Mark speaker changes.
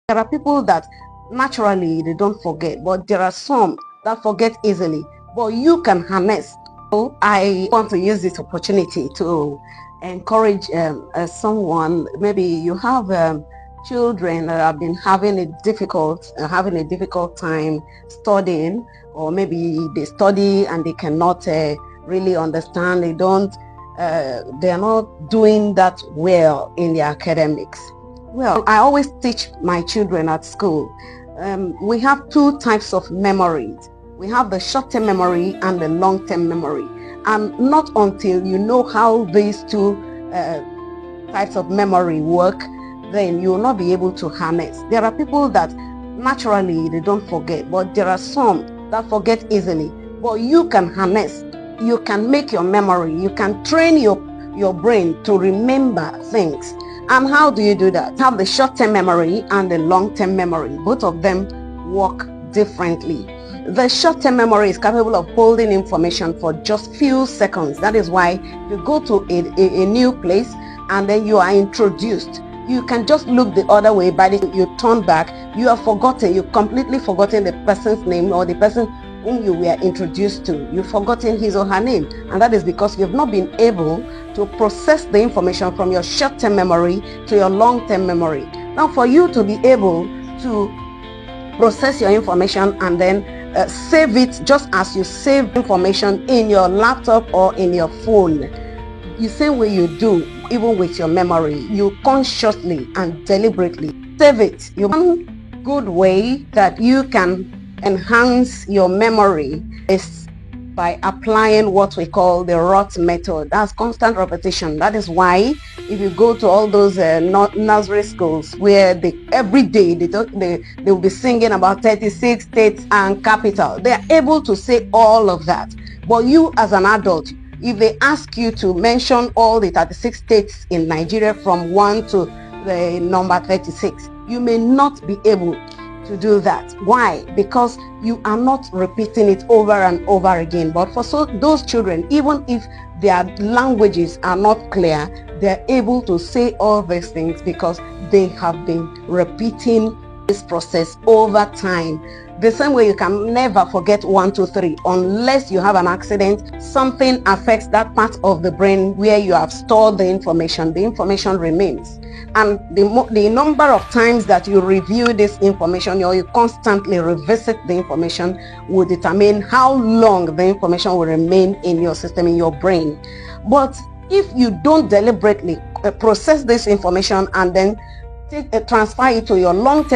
Speaker 1: There are people that naturally they don't forget, but there are some that forget easily, but you can harness. So I want to use this opportunity to encourage someone. Maybe you have children that have been having a difficult time studying, or maybe they study and they cannot really understand. They are not doing that well in their academics. Well, I always teach my children at school. We have two types of memories. We have the short-term memory and the long-term memory. And not until you know how these two types of memory work, then you will not be able to harness. There are people that naturally they don't forget, but there are some that forget easily. But you can harness. You can make your memory. You can train your brain to remember things. And how do you do that? Have the short-term memory and the long-term memory. Both of them work differently. The short-term memory is capable of holding information for just few seconds. That is why you go to a new place and then you are introduced. You can just look the other way. By the time you turn back, you have forgotten. You've completely forgotten the person's name or the person whom you were introduced to. You've forgotten his or her name, and that is because you've not been able to process the information from your short-term memory to your long-term memory. Now, for you to be able to process your information and then save it, just as you save information in your laptop or in your phone, the same way you do even with your memory, you consciously and deliberately save it. One good way that you can enhance your memory is by applying what we call the ROT method. That's constant repetition. That is why if you go to all those nursery schools where every day they will be singing about 36 states and capital, they are able to say all of that. But you as an adult, if they ask you to mention all the 36 states in Nigeria from 1 to the number 36, you may not be able to do that. Why? Because you are not repeating it over and over again. But for those children, even if their languages are not clear, they're able to say all these things because they have been repeating this process over time. The same way you can never forget 1, 2, 3 unless you have an accident. Something affects that part of the brain where you have stored the information. The information remains. And the number of times that you review this information or you constantly revisit the information will determine how long the information will remain in your system, in your brain. But if you don't deliberately process this information and then transfer it to your long-term